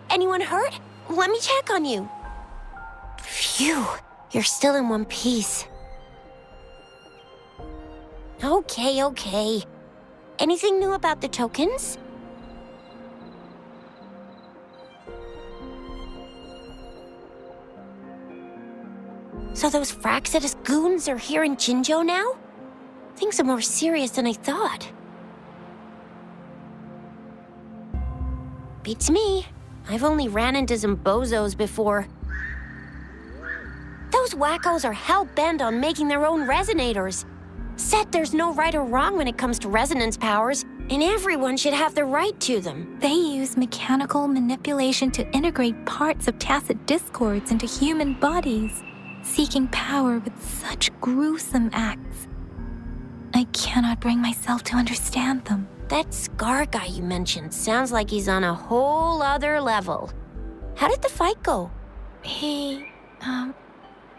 Anyone hurt? Let me check on you. Phew, you're still in one piece. Okay. Anything new about the tokens? So those Fraxidus goons are here in Jinzhou now? Things are more serious than I thought. Beats me. I've only ran into some bozos before. Those wackos are hell-bent on making their own resonators. Said there's no right or wrong when it comes to resonance powers, and everyone should have the right to them. They use mechanical manipulation to integrate parts of tacit discords into human bodies, seeking power with such gruesome acts. I cannot bring myself to understand them. That Scar guy you mentioned sounds like he's on a whole other level. How did the fight go?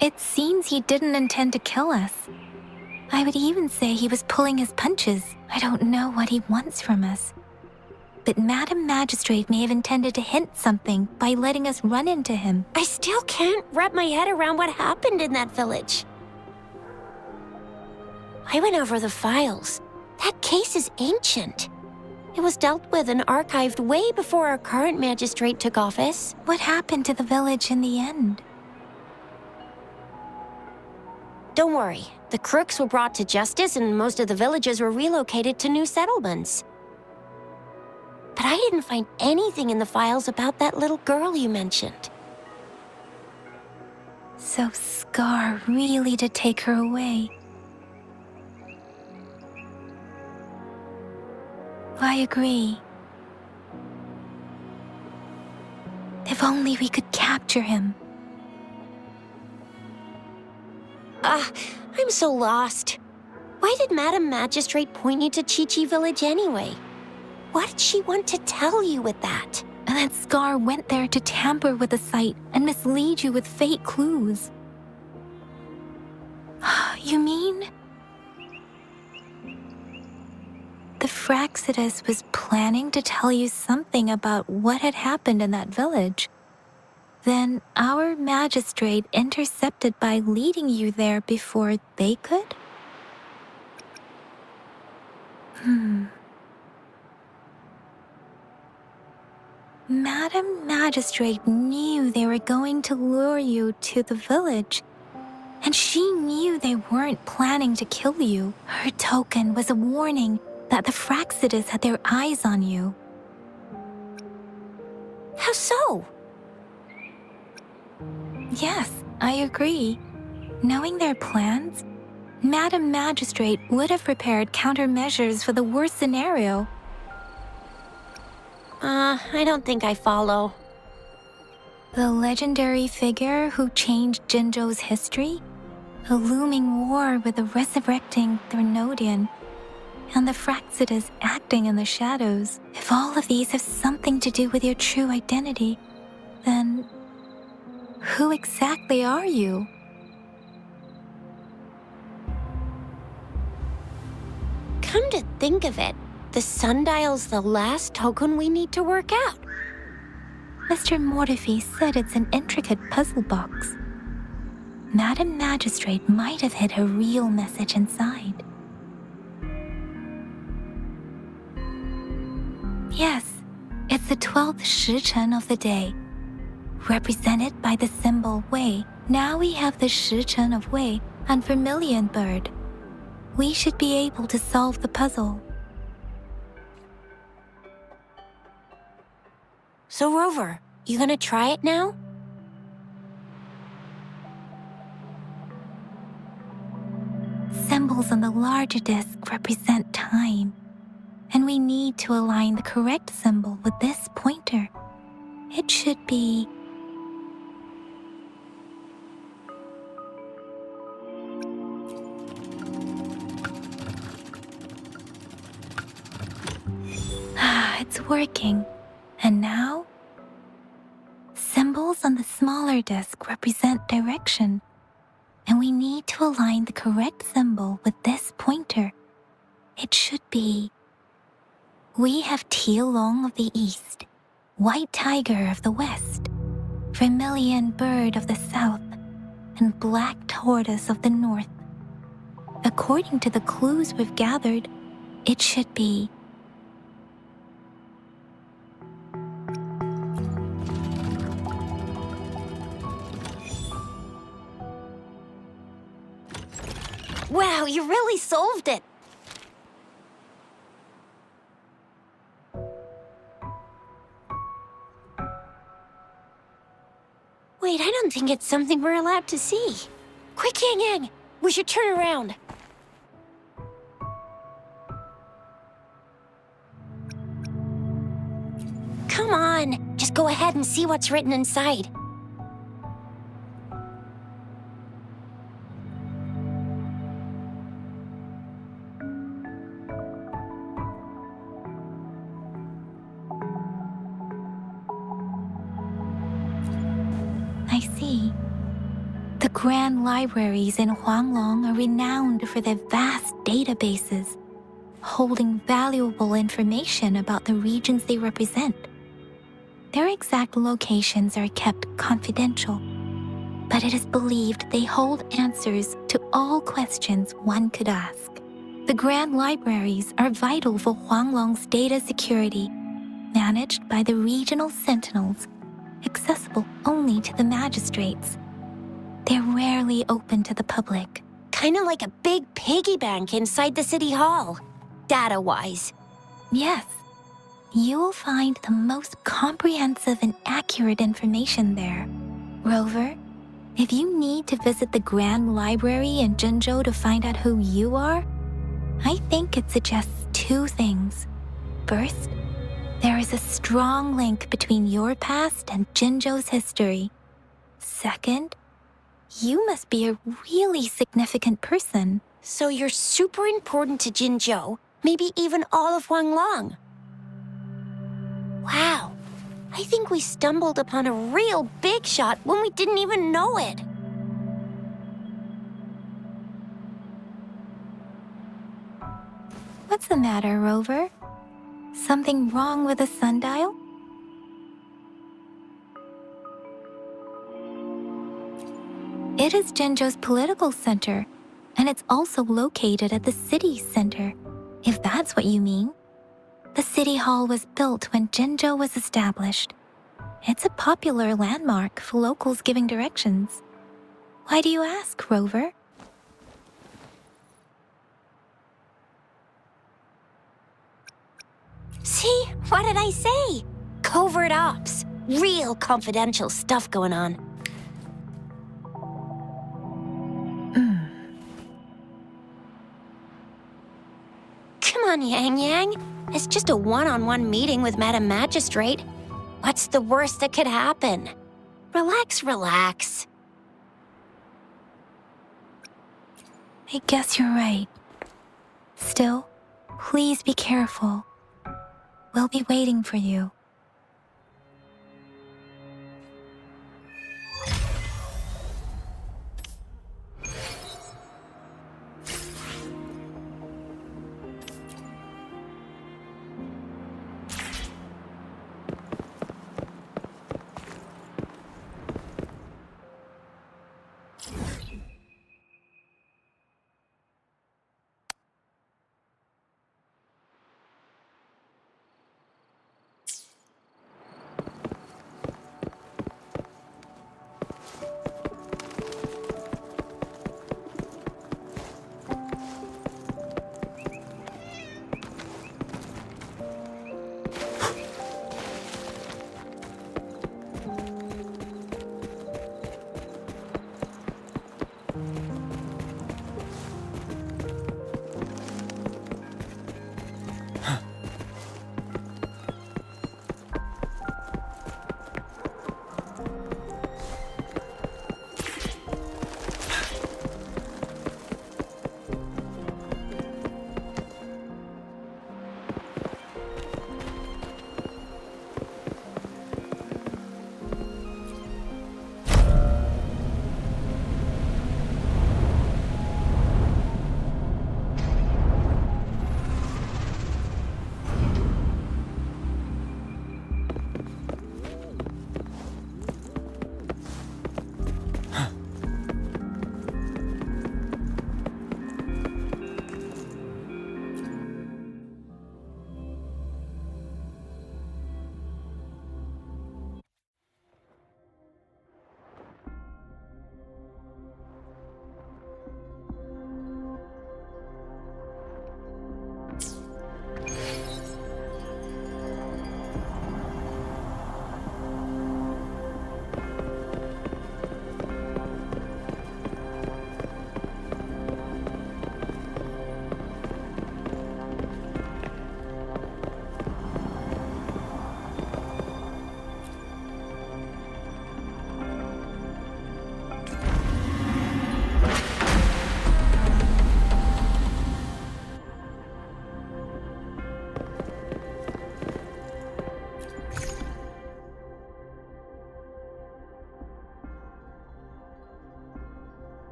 It seems he didn't intend to kill us. I would even say he was pulling his punches. I don't know what he wants from us. But Madam Magistrate may have intended to hint something by letting us run into him. I still can't wrap my head around what happened in that village. I went over the files. That case is ancient. It was dealt with and archived way before our current magistrate took office. What happened to the village in the end? Don't worry. The crooks were brought to justice and most of the villagers were relocated to new settlements. But I didn't find anything in the files about that little girl you mentioned. So Scar really did take her away. I agree. If only we could capture him. I'm so lost. Why did Madam Magistrate point you to Chi-Chi Village anyway? What did she want to tell you with that? And that Scar went there to tamper with the site and mislead you with fake clues. You mean? The Fraxidus was planning to tell you something about what had happened in that village. Then our magistrate intercepted by leading you there before they could? Madam Magistrate knew they were going to lure you to the village, and she knew they weren't planning to kill you. Her token was a warning that the Fraxidus had their eyes on you. How so? Yes, I agree. Knowing their plans, Madam Magistrate would have prepared countermeasures for the worst scenario. I don't think I follow. The legendary figure who changed Jinzhou's history? A looming war with the resurrecting Threnodian, and the Fraxidus acting in the shadows. If all of these have something to do with your true identity, then who exactly are you? Come to think of it, the sundial's the last token we need to work out. Mr. Mortefi said it's an intricate puzzle box. Madam Magistrate might have hid a real message inside. Yes, it's the 12th Shichen of the day, represented by the symbol Wei. Now we have the Shichen of Wei and Vermilion Bird. We should be able to solve the puzzle. So Rover, you gonna try it now? Symbols on the larger disc represent time, and we need to align the correct symbol with this pointer. It should be... it's working. And now? Symbols on the smaller disc represent direction, and we need to align the correct symbol with this pointer. It should be... We have Tielong of the East, white tiger of the west, vermilion bird of the south, and black tortoise of the north. According to the clues we've gathered, it should be. Wow, you really solved it! Wait, I don't think it's something we're allowed to see. Quick, Yang Yang! We should turn around. Come on, just go ahead and see what's written inside. I see. The grand libraries in Huanglong are renowned for their vast databases, holding valuable information about the regions they represent. Their exact locations are kept confidential, but it is believed they hold answers to all questions one could ask. The grand libraries are vital for Huanglong's data security, managed by the regional sentinels, accessible only to the magistrates. They're rarely open to the public. Kinda like a big piggy bank inside the city hall, data-wise. Yes, you will find the most comprehensive and accurate information there. Rover, if you need to visit the Grand Library in Jinzhou to find out who you are, I think it suggests two things. First, there is a strong link between your past and Jinzhou's history. Second, you must be a really significant person. So you're super important to Jinzhou, maybe even all of Huanglong. Wow, I think we stumbled upon a real big shot when we didn't even know it. What's the matter, Rover? Something wrong with the sundial? It is Jinzhou's political center, and it's also located at the city center, if that's what you mean. The city hall was built when Jinzhou was established. It's a popular landmark for locals giving directions. Why do you ask, Rover? See, what did I say? Covert ops. Real confidential stuff going on. Come on, Yang Yang. It's just a one-on-one meeting with Madam Magistrate. What's the worst that could happen? Relax, relax. I guess you're right. Still, please be careful. We'll be waiting for you.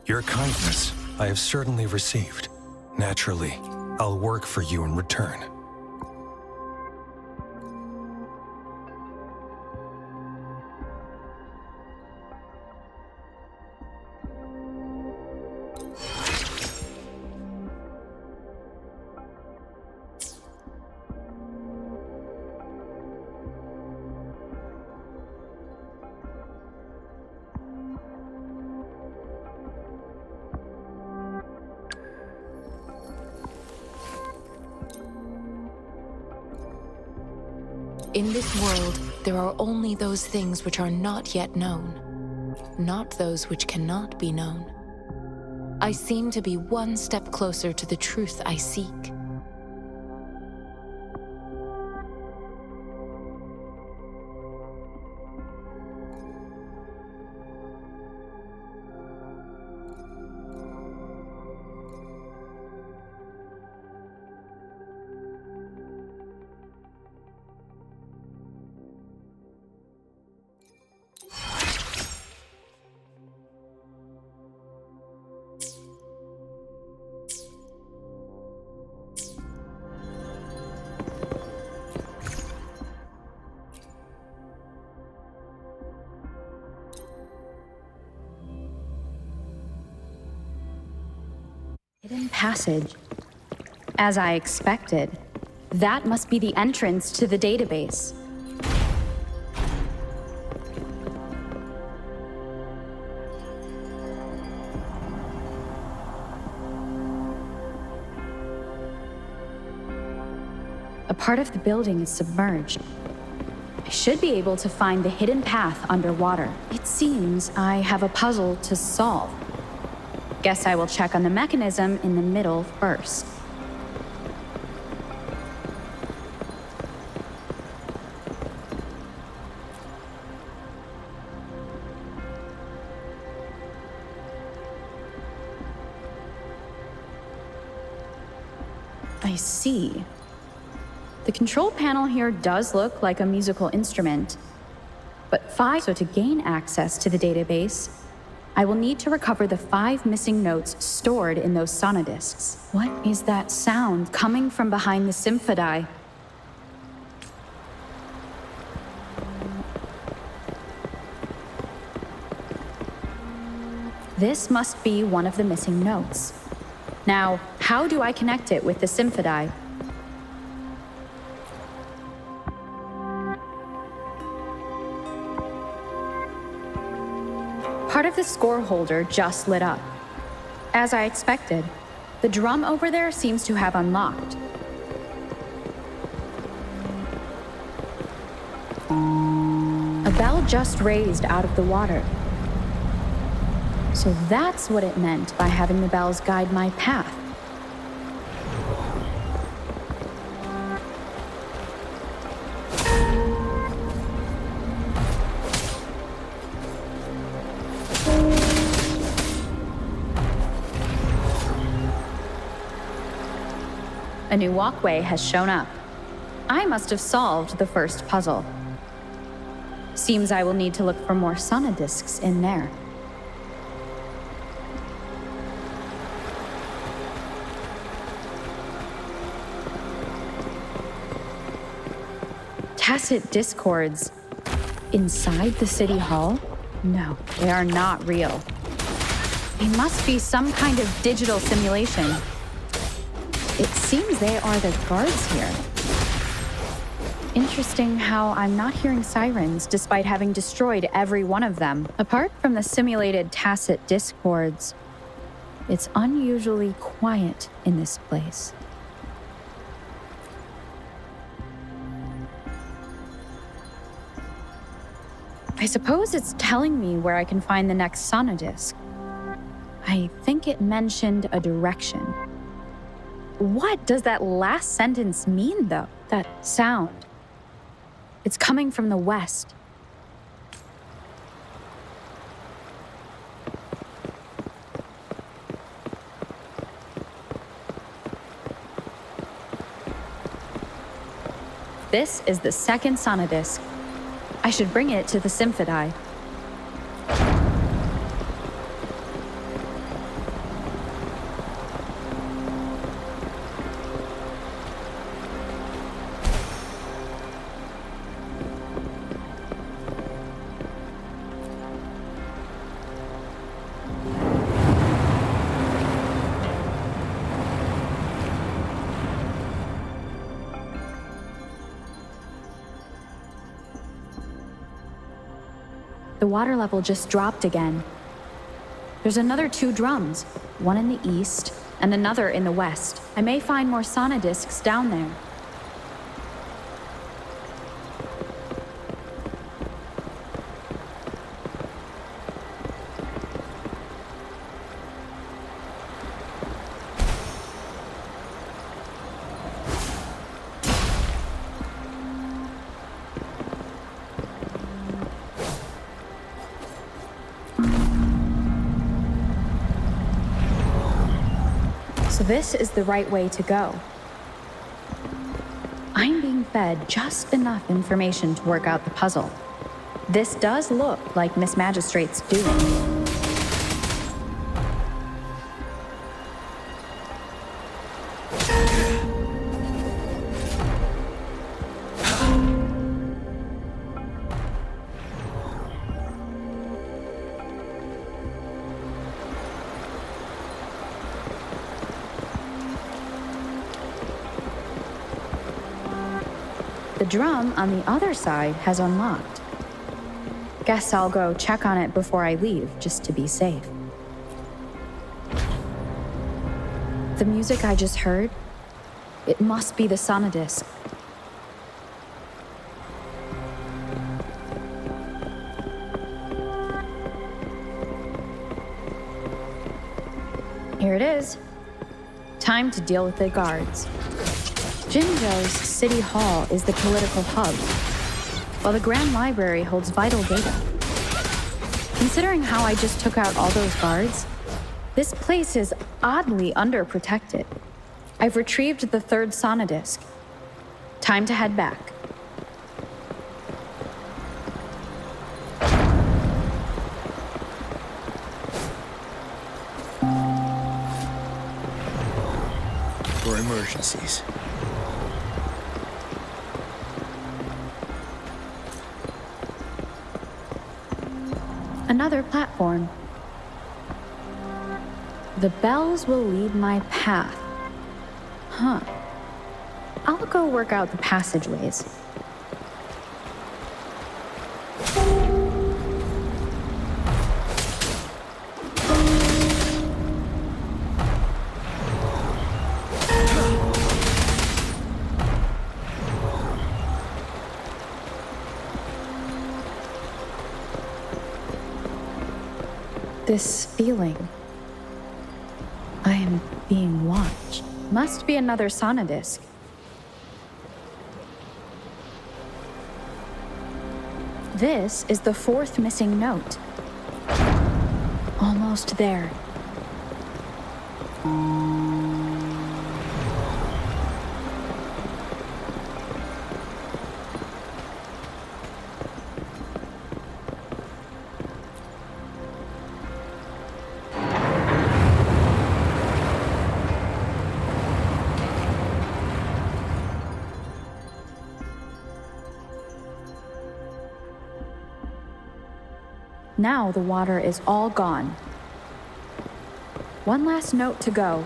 Your kindness I have certainly received. Naturally, I'll work for you in return. In this world, there are only those things which are not yet known, not those which cannot be known. I seem to be one step closer to the truth I seek. Hidden passage. As I expected, that must be the entrance to the database. A part of the building is submerged. I should be able to find the hidden path underwater. It seems I have a puzzle to solve. Guess I will check on the mechanism in the middle first. I see. The control panel here does look like a musical instrument, but so to gain access to the database, I will need to recover the 5 missing notes stored in those sonodiscs. What is that sound coming from behind the symphody? This must be one of the missing notes. Now, how do I connect it with the symphody? Part of the score holder just lit up. As I expected, the drum over there seems to have unlocked. A bell just raised out of the water. So that's what it meant by having the bells guide my path. A new walkway has shown up. I must have solved the first puzzle. Seems I will need to look for more sonodiscs in there. Tacit discords. Inside the city hall? No, they are not real. They must be some kind of digital simulation. It seems they are the guards here. Interesting how I'm not hearing sirens despite having destroyed every one of them. Apart from the simulated tacit discords, it's unusually quiet in this place. I suppose it's telling me where I can find the next sonodisc. I think it mentioned a direction. What does that last sentence mean, though? That sound. It's coming from the west. This is the second sonodisc. I should bring it to the symphody. The water level just dropped again. There's another 2 drums, one in the east and another in the west. I may find more sonodiscs down there. So this is the right way to go. I'm being fed just enough information to work out the puzzle. This does look like Miss Magistrate's doing. The drum on the other side has unlocked. Guess I'll go check on it before I leave, just to be safe. The music I just heard, it must be the sonodisc. Here it is. Time to deal with the guards. Jinzhou's City Hall is the political hub, while the Grand Library holds vital data. Considering how I just took out all those guards, this place is oddly underprotected. I've retrieved the 3rd sonodisc. Time to head back. For emergencies. Another platform. The bells will lead my path. Huh. I'll go work out the passageways. This feeling. I am being watched. Must be another sonodisc. This is the 4th missing note. Almost there. Now the water is all gone. One last note to go.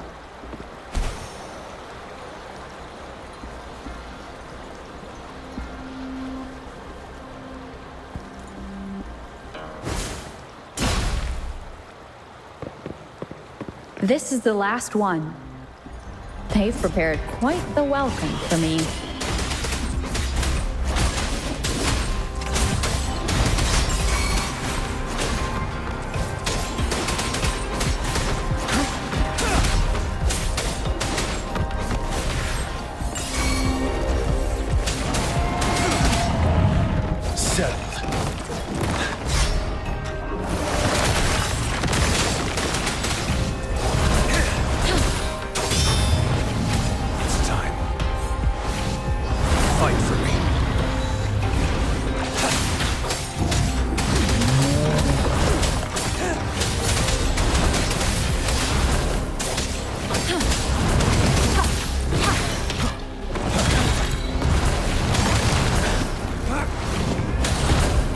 This is the last one. They've prepared quite the welcome for me.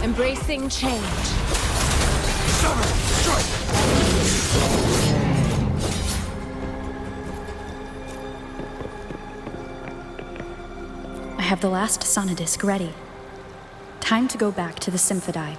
Embracing change. I have the last sonodisc ready. Time to go back to the Symphodi.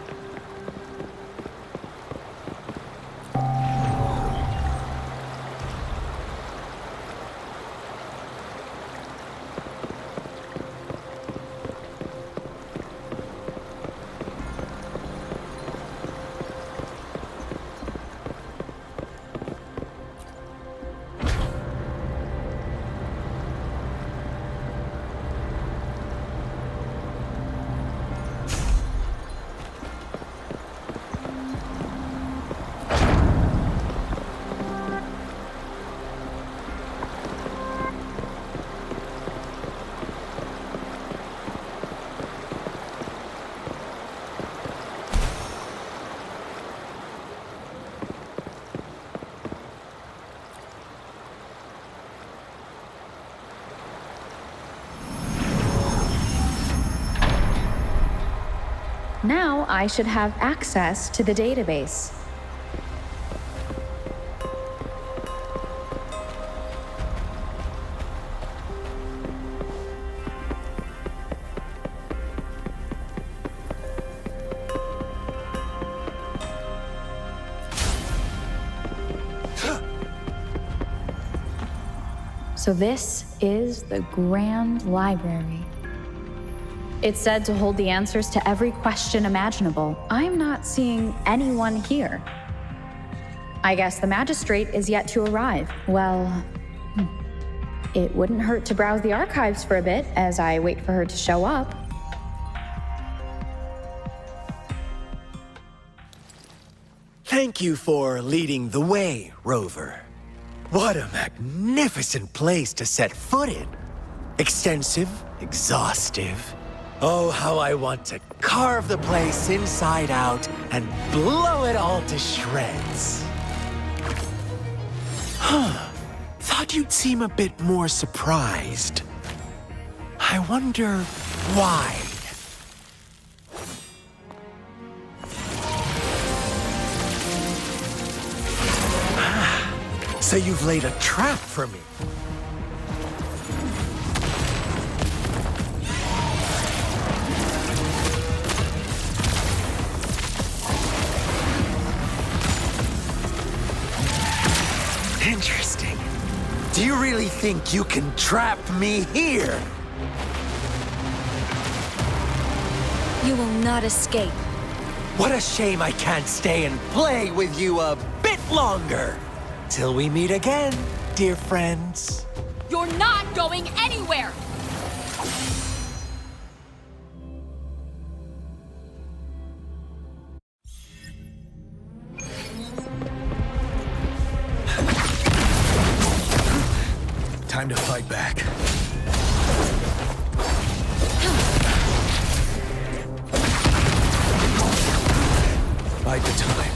Now I should have access to the database. So this is the Grand Library. It's said to hold the answers to every question imaginable. I'm not seeing anyone here. I guess the magistrate is yet to arrive. Well, it wouldn't hurt to browse the archives for a bit as I wait for her to show up. Thank you for leading the way, Rover. What a magnificent place to set foot in. Extensive, exhaustive. Oh, how I want to carve the place inside out and blow it all to shreds. Thought you'd seem a bit more surprised. I wonder why. So you've laid a trap for me. Interesting. Do you really think you can trap me here? You will not escape. What a shame I can't stay and play with you a bit longer. Till we meet again, dear friends. You're not going anywhere! Time to fight back. Bide the time.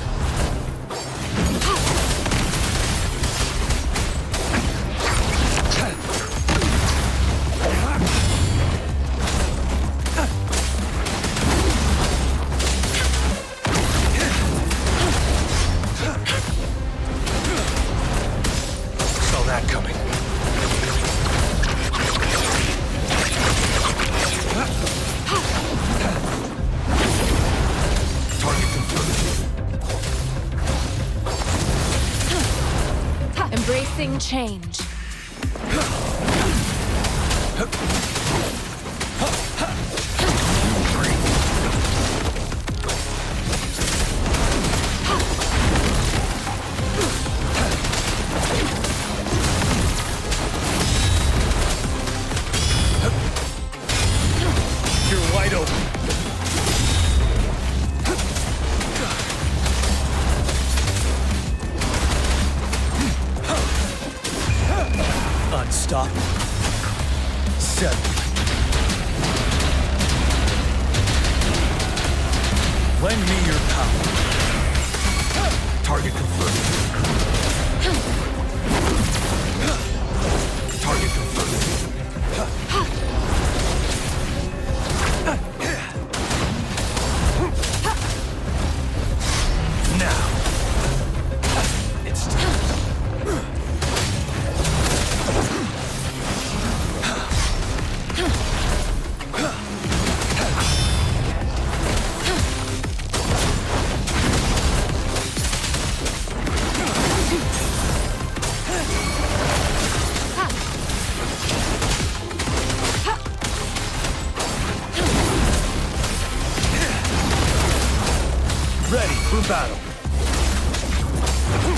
Saw that coming. Target confirmed. Embracing change. You're wide open. Unstoppable. Settle. Lend me your power. Target confirmed. Target confirmed. Now. It's time. Ready for battle.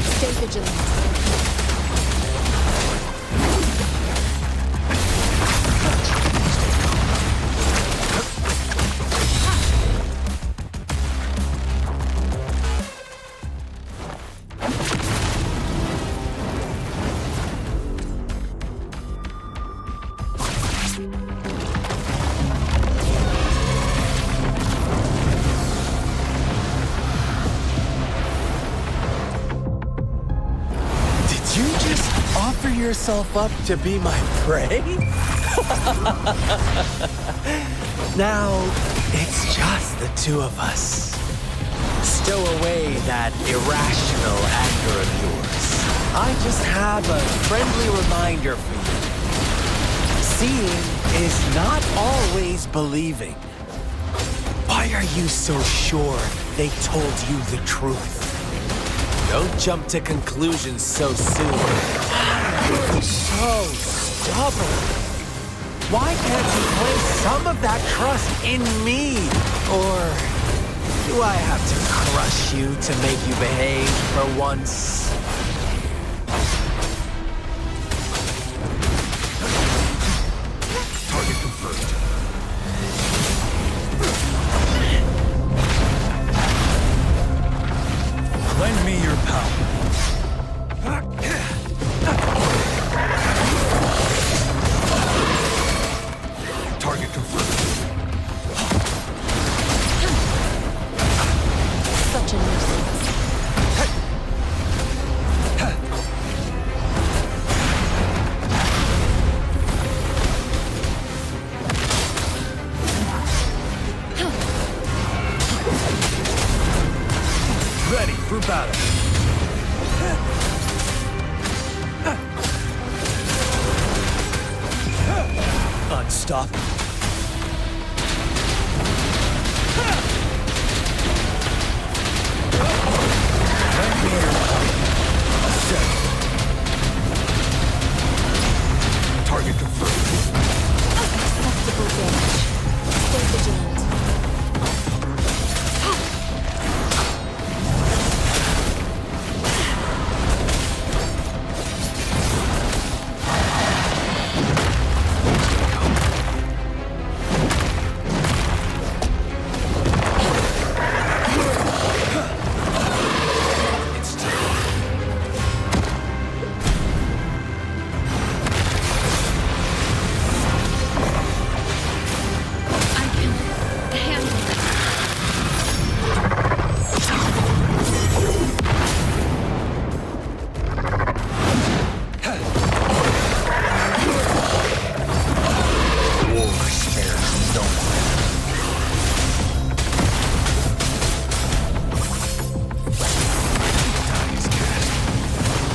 Stay vigilant. You just offer yourself up to be my prey? Now, It's just the two of us. Stow away that irrational anger of yours. I just have a friendly reminder for you. Seeing is not always believing. Why are you so sure they told you the truth? Don't jump to conclusions so soon. You're so stubborn. Why can't you place some of that trust in me? Or do I have to crush you to make you behave for once? Target confirmed. Lend me your power. Target confirmed. Such a nuisance. Ready for battle. Unstoppable. Lend me your power. Set. Target confirmed. Acceptable damage. Stay vigilant.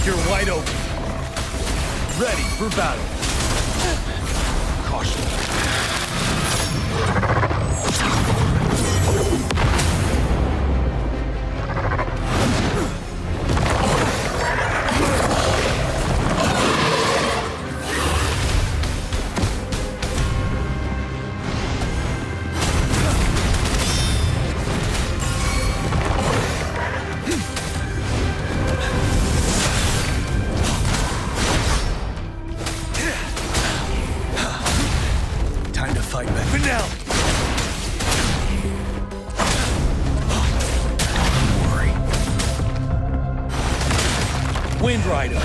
You're wide open. Ready for battle. Caution. Time to fight back. Finale! Don't worry. Wind Rider.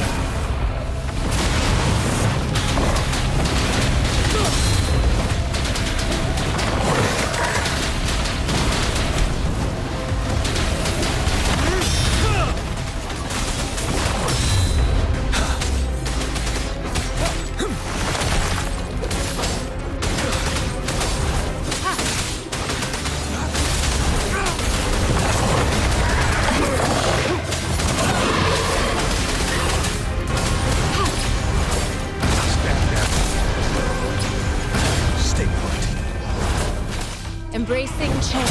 Stay put. Embracing change.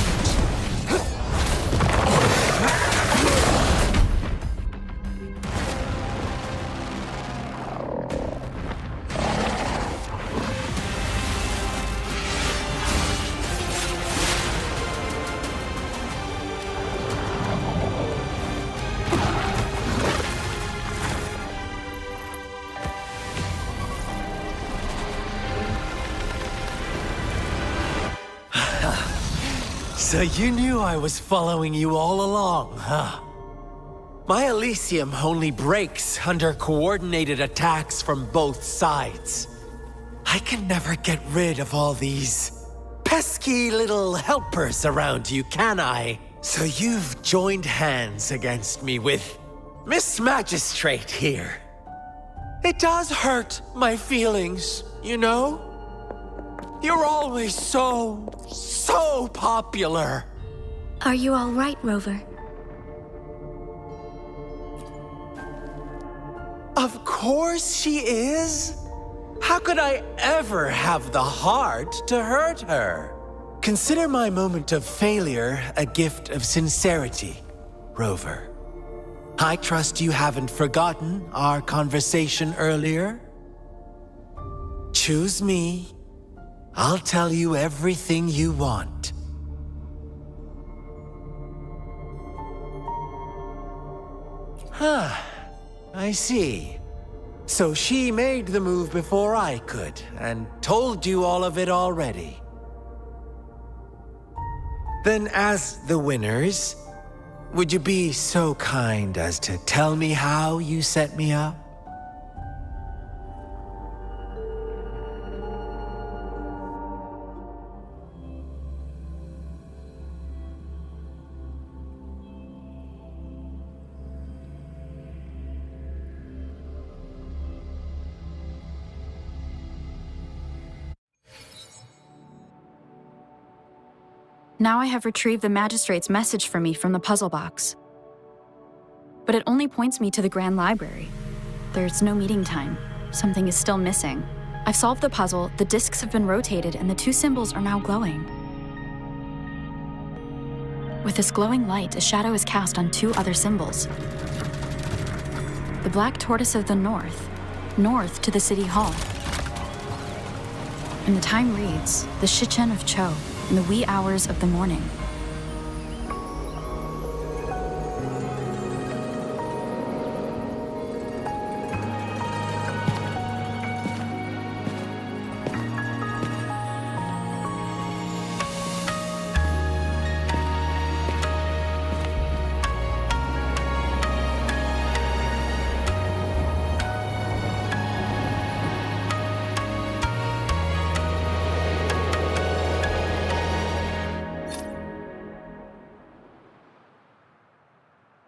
So you knew I was following you all along, huh? My Elysium only breaks under coordinated attacks from both sides. I can never get rid of all these pesky little helpers around you, can I? So you've joined hands against me with Miss Magistrate here. It does hurt my feelings, you know? You're always so popular. Are you all right, Rover? Of course she is. How could I ever have the heart to hurt her? Consider my moment of failure a gift of sincerity, Rover. I trust you haven't forgotten our conversation earlier. Choose me. I'll tell you everything you want. I see. So she made the move before I could, and told you all of it already. Then as the winners, would you be so kind as to tell me how you set me up? Now I have retrieved the magistrate's message for me from the puzzle box. But it only points me to the Grand Library. There's no meeting time. Something is still missing. I've solved the puzzle, the discs have been rotated, and the two symbols are now glowing. With this glowing light, a shadow is cast on two other symbols. The black tortoise of the north to the city hall. And the time reads, the Shichen of Cho, in the wee hours of the morning.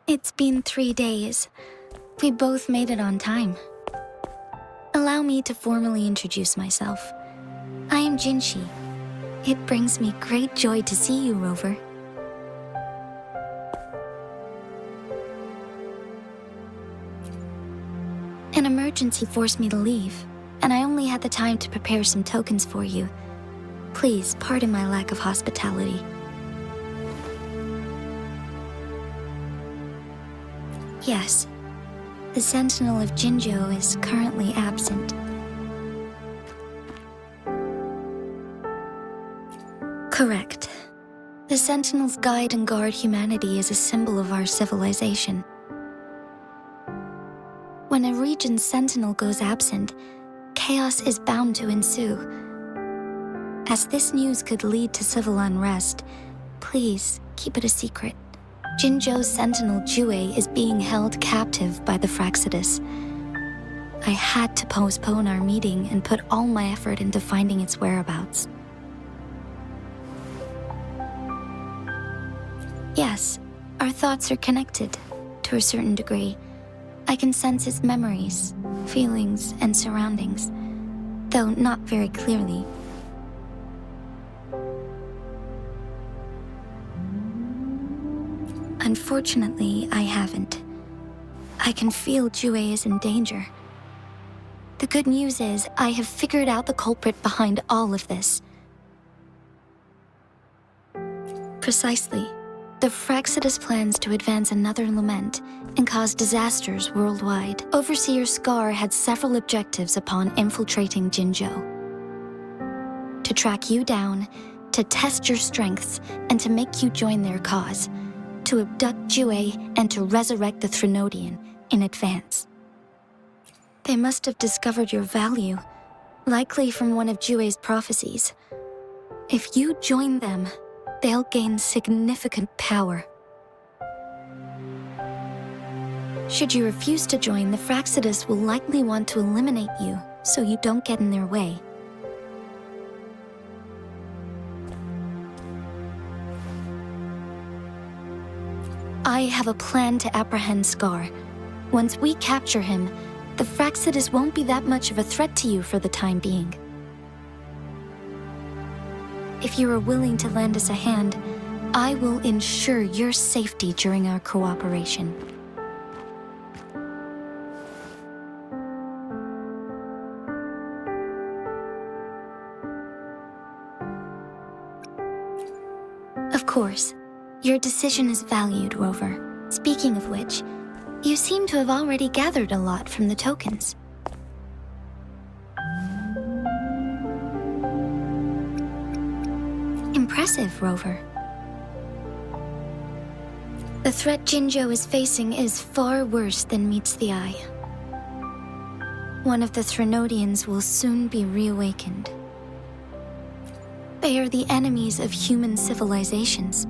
It's been 3 days. We both made it on time. Allow me to formally introduce myself. I am Jinshi. It brings me great joy to see you, Rover. An emergency forced me to leave, and I only had the time to prepare some tokens for you. Please pardon my lack of hospitality. Yes, the Sentinel of Jinzhou is currently absent. Correct. The Sentinels guide and guard humanity as a symbol of our civilization. When a region's Sentinel goes absent, chaos is bound to ensue. As this news could lead to civil unrest, please keep it a secret. Jinzhou's Sentinel Jue is being held captive by the Fraxidus. I had to postpone our meeting and put all my effort into finding its whereabouts. Yes, our thoughts are connected, to a certain degree. I can sense its memories, feelings, and surroundings, though not very clearly. Unfortunately, I haven't. I can feel Jue is in danger. The good news is, I have figured out the culprit behind all of this. Precisely. The Fraxidus plans to advance another lament and cause disasters worldwide. Overseer Scar had several objectives upon infiltrating Jinzhou. To track you down, to test your strengths, and to make you join their cause. To abduct Jue and to resurrect the Threnodian in advance. They must have discovered your value, likely from one of Jue's prophecies. If you join them, they'll gain significant power. Should you refuse to join, the Fraxidus will likely want to eliminate you, so you don't get in their way. I have a plan to apprehend Scar. Once we capture him, the Fraxidus won't be that much of a threat to you for the time being. if you are willing to lend us a hand, I will ensure your safety during our cooperation. Of course, your decision is valued, Rover. Speaking of which, you seem to have already gathered a lot from the tokens. Impressive, Rover. The threat Jinzhou is facing is far worse than meets the eye. One of the Threnodians will soon be reawakened. They are the enemies of human civilizations,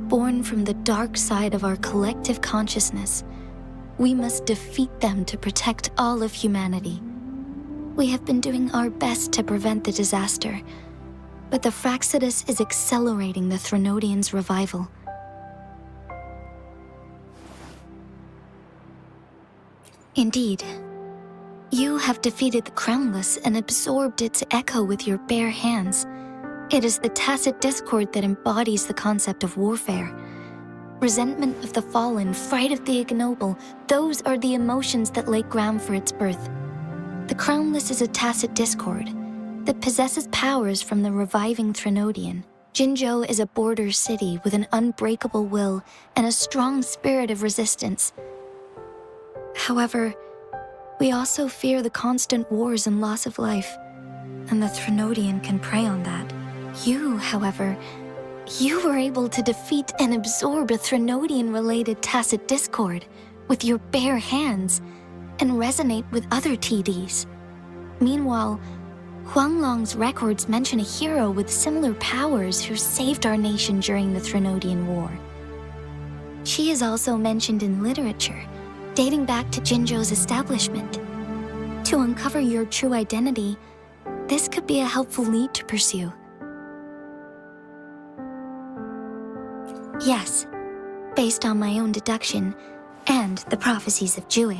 born from the dark side of our collective consciousness. We must defeat them to protect all of humanity. We have been doing our best to prevent the disaster, but the Fractsidus is accelerating the Threnodians' revival. Indeed, you have defeated the Crownless and absorbed its echo with your bare hands. It is the tacit discord that embodies the concept of warfare. Resentment of the fallen, fright of the ignoble, those are the emotions that lay ground for its birth. The Crownless is a tacit discord that possesses powers from the reviving Threnodian. Jinzhou is a border city with an unbreakable will and a strong spirit of resistance. However, we also fear the constant wars and loss of life, and the Threnodian can prey on that. You, however, you were able to defeat and absorb a Threnodian-related tacit discord with your bare hands and resonate with other TDs. Meanwhile, Huanglong's records mention a hero with similar powers who saved our nation during the Threnodian War. She is also mentioned in literature, dating back to Jinzhou's establishment. To uncover your true identity, this could be a helpful lead to pursue. Yes, based on my own deduction and the prophecies of Jue.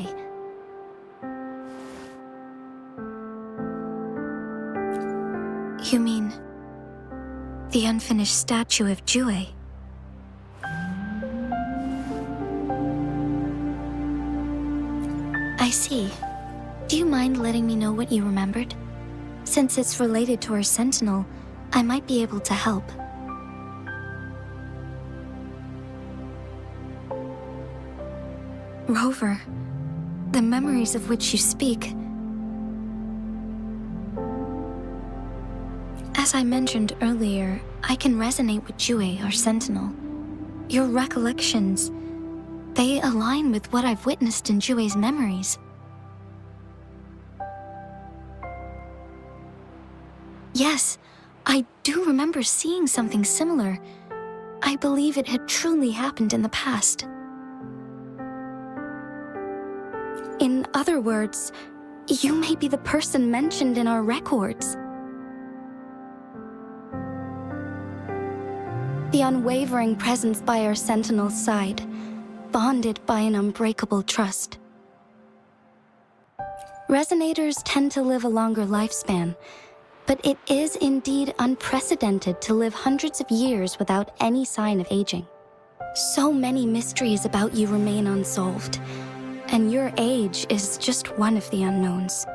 You mean the unfinished statue of Jue? I see. Do you mind letting me know what you remembered? Since it's related to our sentinel, I might be able to help. Rover, the memories of which you speak. As I mentioned earlier, I can resonate with Jue, our sentinel. Your recollections, they align with what I've witnessed in Jue's memories. Yes, I do remember seeing something similar. I believe it had truly happened in the past. In other words, you may be the person mentioned in our records. The unwavering presence by our sentinel's side, bonded by an unbreakable trust. Resonators tend to live a longer lifespan, but it is indeed unprecedented to live hundreds of years without any sign of aging. So many mysteries about you remain unsolved, and your age is just one of the unknowns.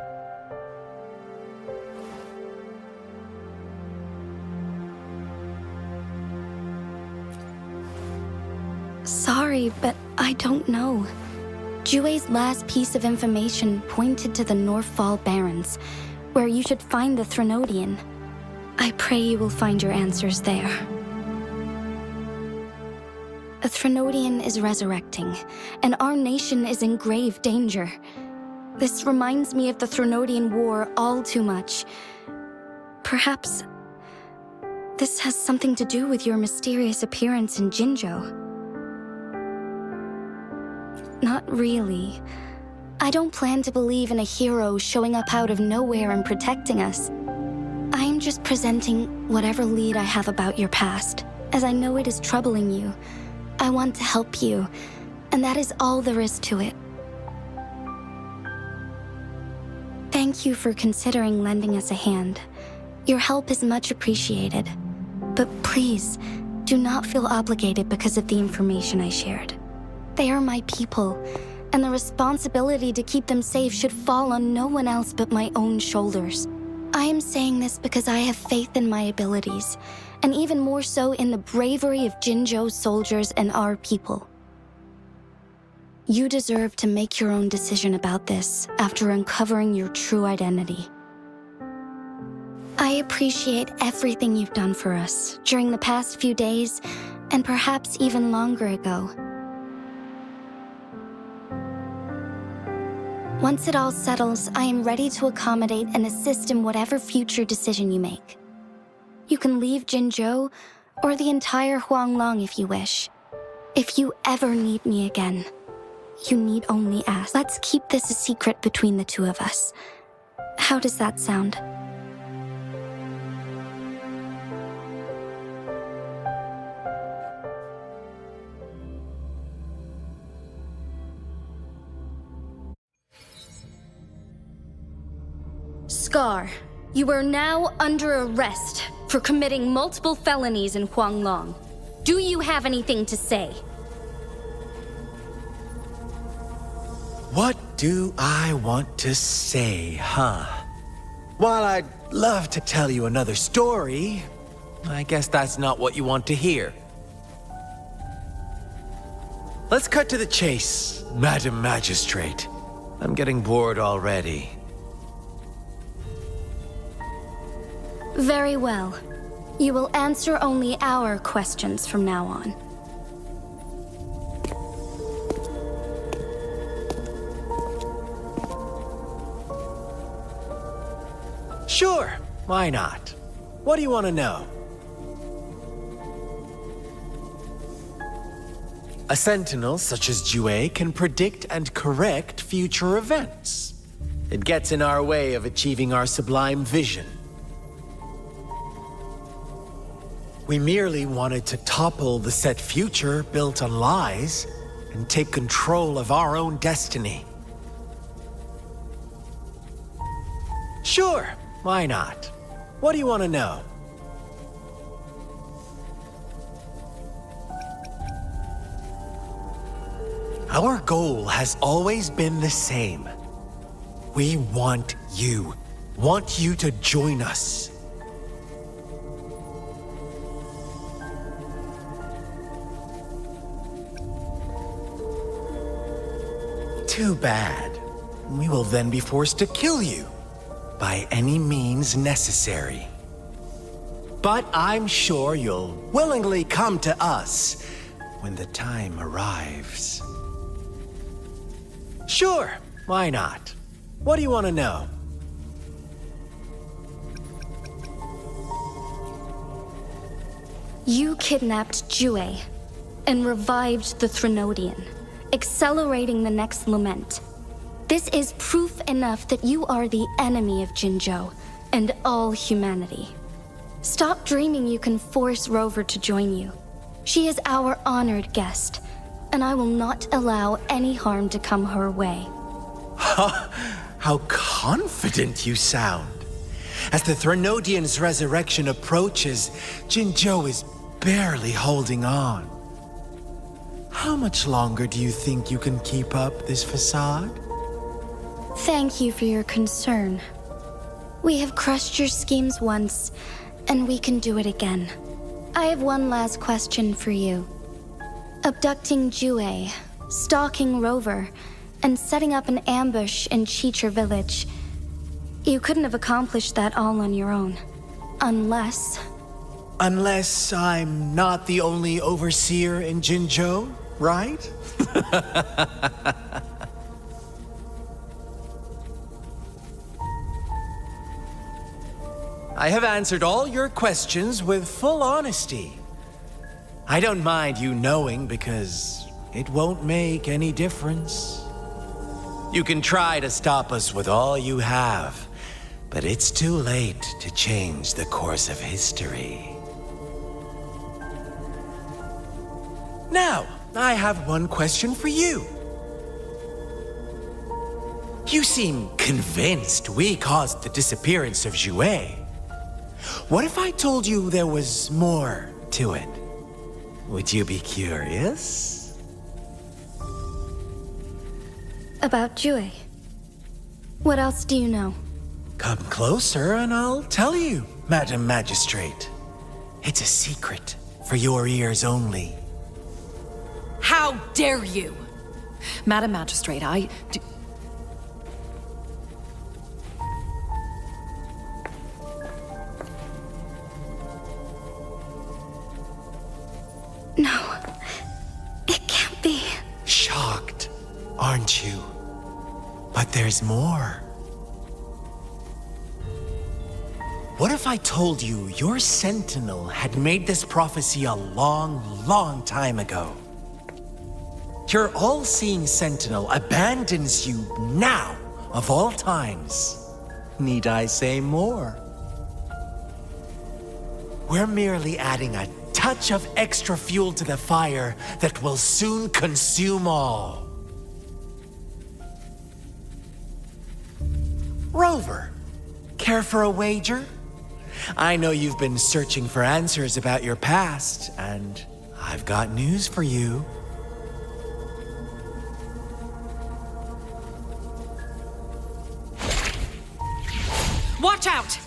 Sorry, but I don't know. Jue's last piece of information pointed to the Northfall Barrens, where you should find the Threnodian. I pray you will find your answers there. A Threnodian is resurrecting, and our nation is in grave danger. This reminds me of the Threnodian War all too much. Perhaps this has something to do with your mysterious appearance in Jinzhou. Not really. I don't plan to believe in a hero showing up out of nowhere and protecting us. I am just presenting whatever lead I have about your past, as I know it is troubling you. I want to help you, and that is all there is to it. Thank you for considering lending us a hand. Your help is much appreciated. But please, do not feel obligated because of the information I shared. They are my people, and the responsibility to keep them safe should fall on no one else but my own shoulders. I am saying this because I have faith in my abilities, and even more so in the bravery of Jinzhou's soldiers and our people. You deserve to make your own decision about this after uncovering your true identity. I appreciate everything you've done for us during the past few days, and perhaps even longer ago. Once it all settles, I am ready to accommodate and assist in whatever future decision you make. You can leave Jinzhou, or the entire Huanglong if you wish. If you ever need me again, you need only ask. Let's keep this a secret between the two of us. How does that sound? Scar, you are now under arrest for committing multiple felonies in Huanglong. Do you have anything to say? What do I want to say, huh? While I'd love to tell you another story, I guess that's not what you want to hear. Let's cut to the chase, Madam Magistrate. I'm getting bored already. Very well. You will answer only our questions from now on. Sure, why not? What do you want to know? A sentinel such as Jue can predict and correct future events. It gets in our way of achieving our sublime vision. We merely wanted to topple the set future built on lies and take control of our own destiny. Sure, why not? What do you want to know? Our goal has always been the same. We want you to join us. Too bad. We will then be forced to kill you, by any means necessary. But I'm sure you'll willingly come to us when the time arrives. Sure, why not? What do you want to know? You kidnapped Jue and revived the Threnodian, accelerating the next lament. This is proof enough that you are the enemy of Jinzhou and all humanity. Stop dreaming you can force Rover to join you. She is our honored guest, and I will not allow any harm to come her way. How confident you sound. As the Threnodian's resurrection approaches, Jinzhou is barely holding on. How much longer do you think you can keep up this facade? Thank you for your concern. We have crushed your schemes once, and we can do it again. I have one last question for you. Abducting Jue, stalking Rover, and setting up an ambush in Cheecher Village. You couldn't have accomplished that all on your own. Unless I'm not the only overseer in Jinzhou, right? I have answered all your questions with full honesty. I don't mind you knowing because it won't make any difference. You can try to stop us with all you have, but it's too late to change the course of history. Now, I have one question for you. You seem convinced we caused the disappearance of Jue. What if I told you there was more to it? Would you be curious? About Jue. What else do you know? Come closer and I'll tell you, Madam Magistrate. It's a secret for your ears only. How dare you? Madam Magistrate, No, it can't be. Shocked, aren't you? But there's more. What if I told you your sentinel had made this prophecy a long, long time ago? Your all-seeing sentinel abandons you now, of all times. Need I say more? We're merely adding a touch of extra fuel to the fire that will soon consume all. Rover, care for a wager? I know you've been searching for answers about your past, and I've got news for you. watch out!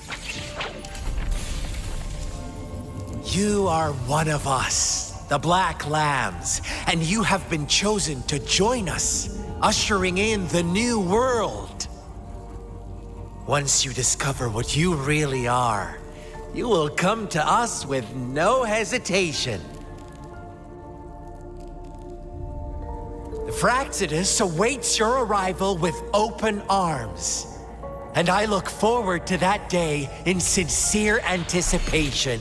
You are one of us, the Black Lambs, and you have been chosen to join us, ushering in the new world. Once you discover what you really are, you will come to us with no hesitation. The Fraxidus awaits your arrival with open arms, and I look forward to that day in sincere anticipation.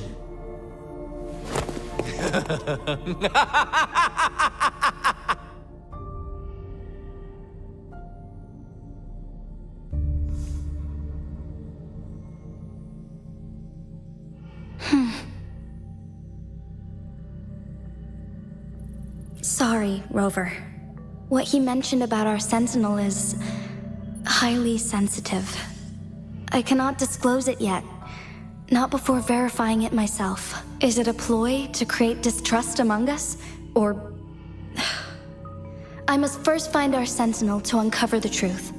Sorry, Rover. What he mentioned about our sentinel is highly sensitive. I cannot disclose it yet, not before verifying it myself. Is it a ploy to create distrust among us, or... I must first find our sentinel to uncover the truth.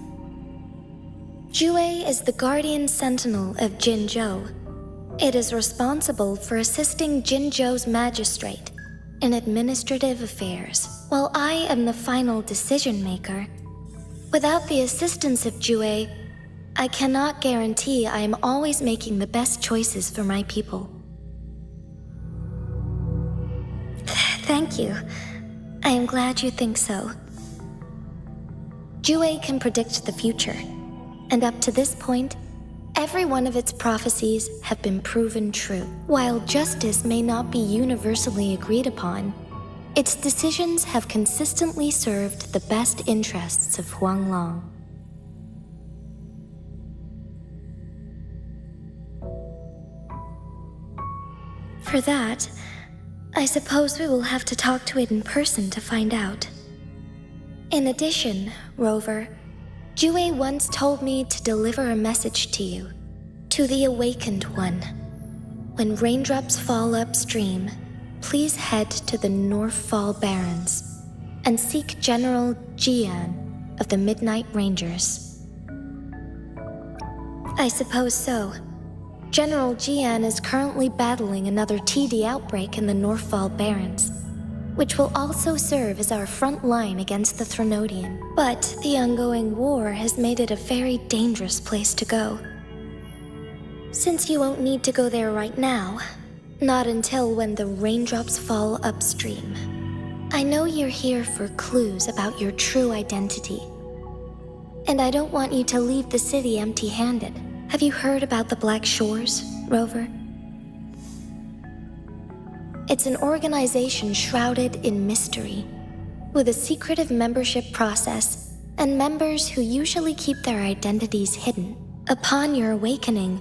Jue is the guardian sentinel of Jinzhou. It is responsible for assisting Jinzhou's magistrate in administrative affairs, while I am the final decision maker. Without the assistance of Jue, I cannot guarantee I am always making the best choices for my people. Thank you. I am glad you think so. Jue can predict the future, and up to this point, every one of its prophecies have been proven true. While justice may not be universally agreed upon, its decisions have consistently served the best interests of Huanglong. For that, I suppose we will have to talk to it in person to find out. In addition, Rover, Jue once told me to deliver a message to you, to the Awakened One. When raindrops fall upstream, please head to the Northfall Barrens and seek General Jian of the Midnight Rangers. I suppose so. General Jian is currently battling another TD outbreak in the Northfall Barrens, which will also serve as our front line against the Threnodian. But the ongoing war has made it a very dangerous place to go. Since you won't need to go there right now, not until when the raindrops fall upstream. I know you're here for clues about your true identity, and I don't want you to leave the city empty-handed. Have you heard about the Black Shores, Rover? It's an organization shrouded in mystery, with a secretive membership process and members who usually keep their identities hidden. Upon your awakening,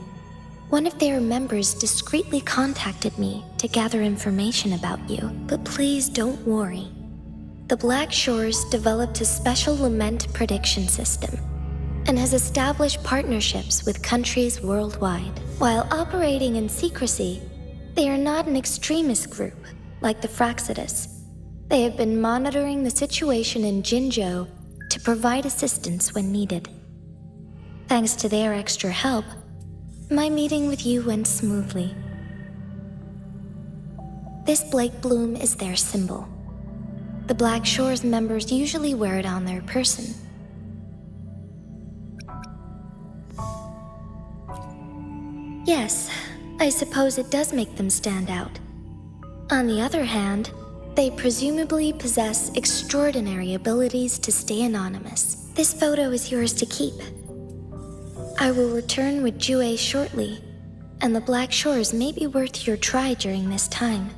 one of their members discreetly contacted me to gather information about you. But please don't worry. The Black Shores developed a special lament prediction system, and has established partnerships with countries worldwide. While operating in secrecy, they are not an extremist group like the Fraxidus. They have been monitoring the situation in Jinzhou to provide assistance when needed. Thanks to their extra help, my meeting with you went smoothly. This Blake Bloom is their symbol. The Black Shores members usually wear it on their person. Yes, I suppose it does make them stand out. On the other hand, they presumably possess extraordinary abilities to stay anonymous. This photo is yours to keep. I will return with Jue shortly, and the Black Shores may be worth your try during this time.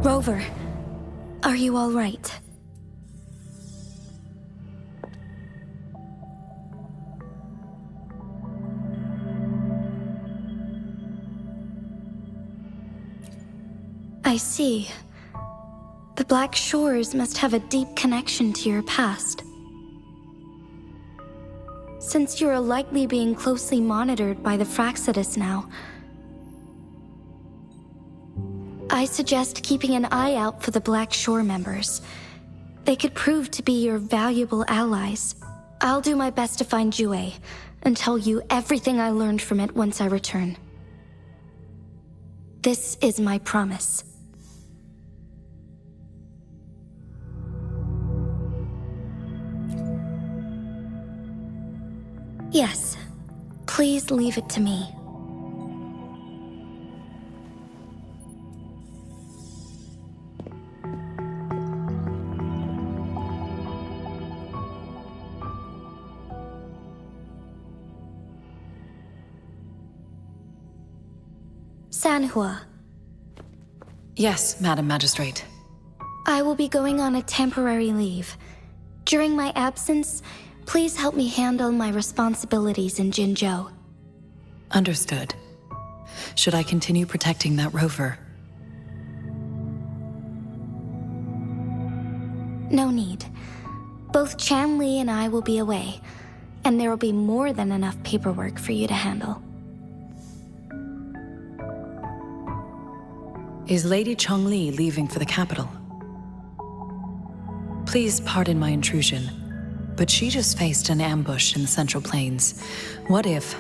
Rover, are you all right? I see. The Black Shores must have a deep connection to your past. Since you are likely being closely monitored by the Fraxidus now, I suggest keeping an eye out for the Black Shore members. They could prove to be your valuable allies. I'll do my best to find Jue and tell you everything I learned from it once I return. This is my promise. Yes, please leave it to me. Sanhua. Yes, Madam Magistrate. I will be going on a temporary leave. During my absence, please help me handle my responsibilities in Jinzhou. Understood. Should I continue protecting that rover? No need. Both Chanli and I will be away, and there will be more than enough paperwork for you to handle. Is Lady Chongli leaving for the capital? Please pardon my intrusion, but she just faced an ambush in the Central Plains. What if...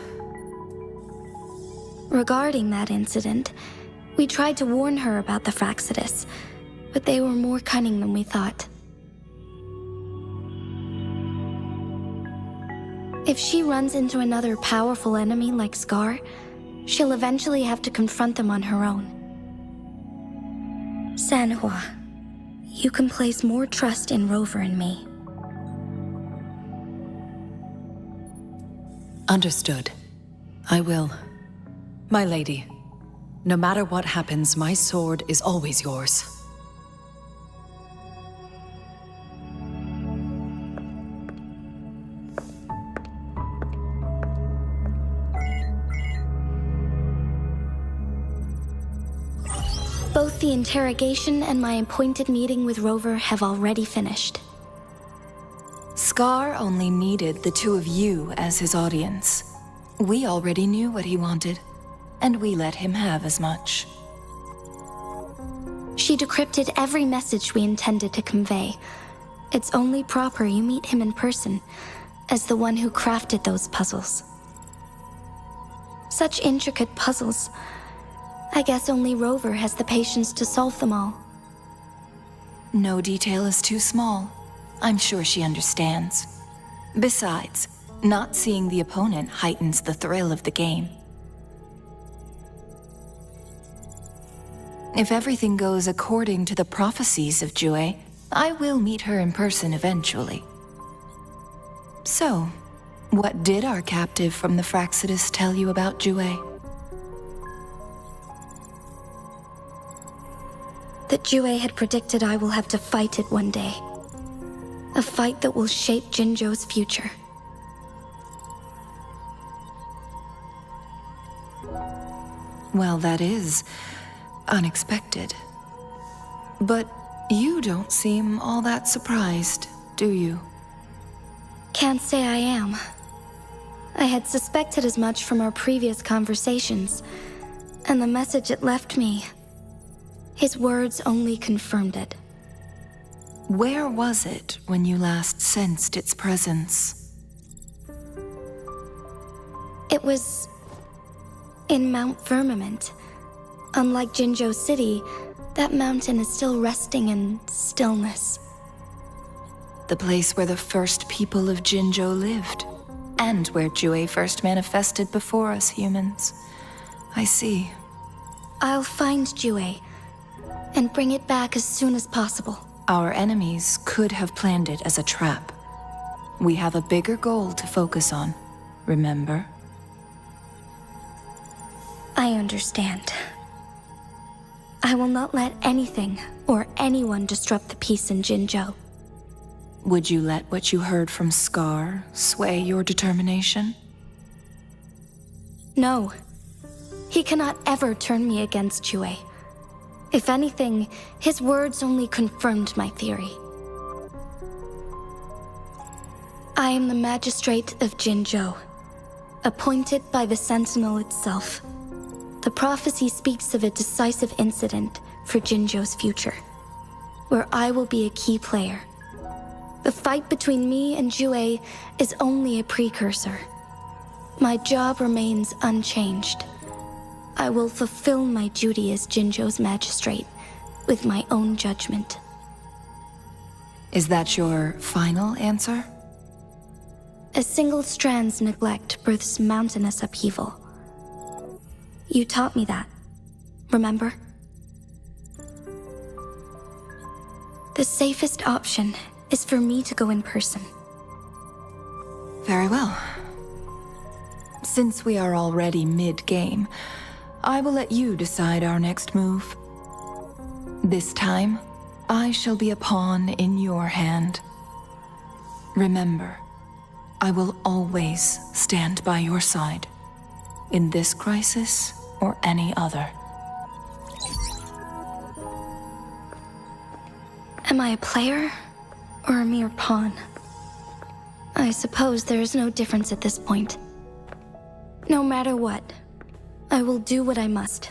Regarding that incident, we tried to warn her about the Fraxidus, but they were more cunning than we thought. If she runs into another powerful enemy like Scar, she'll eventually have to confront them on her own. Sanhua, you can place more trust in Rover and me. Understood. I will. My lady, no matter what happens, my sword is always yours. Both the interrogation and my appointed meeting with Rover have already finished. Scar only needed the two of you as his audience. We already knew what he wanted, and we let him have as much. She decrypted every message we intended to convey. It's only proper you meet him in person, as the one who crafted those puzzles. Such intricate puzzles. I guess only Rover has the patience to solve them all. No detail is too small. I'm sure she understands. Besides, not seeing the opponent heightens the thrill of the game. If everything goes according to the prophecies of Jue, I will meet her in person eventually. So, what did our captive from the Fraxidus tell you about Jue? That Jue had predicted I will have to fight it one day. A fight that will shape Jinzhou's future. Well, that is unexpected. But you don't seem all that surprised, do you? Can't say I am. I had suspected as much from our previous conversations, and the message it left me, his words only confirmed it. Where was it when you last sensed its presence? It was in Mount Firmament. Unlike Jinzhou City, that mountain is still resting in stillness. The place where the first people of Jinzhou lived, and where Jue first manifested before us humans. I see. I'll find Jue and bring it back as soon as possible. Our enemies could have planned it as a trap. We have a bigger goal to focus on, remember? I understand. I will not let anything or anyone disrupt the peace in Jinzhou. Would you let what you heard from Scar sway your determination? No. He cannot ever turn me against Jue. If anything, his words only confirmed my theory. I am the Magistrate of Jinzhou, appointed by the Sentinel itself. The prophecy speaks of a decisive incident for Jinzhou's future, where I will be a key player. The fight between me and Jue is only a precursor. My job remains unchanged. I will fulfill my duty as Jinzhou's magistrate with my own judgment. Is that your final answer? A single strand's neglect births mountainous upheaval. You taught me that, remember? The safest option is for me to go in person. Very well. Since we are already mid-game, I will let you decide our next move. This time, I shall be a pawn in your hand. Remember, I will always stand by your side, in this crisis or any other. Am I a player or a mere pawn? I suppose there is no difference at this point. No matter what, I will do what I must.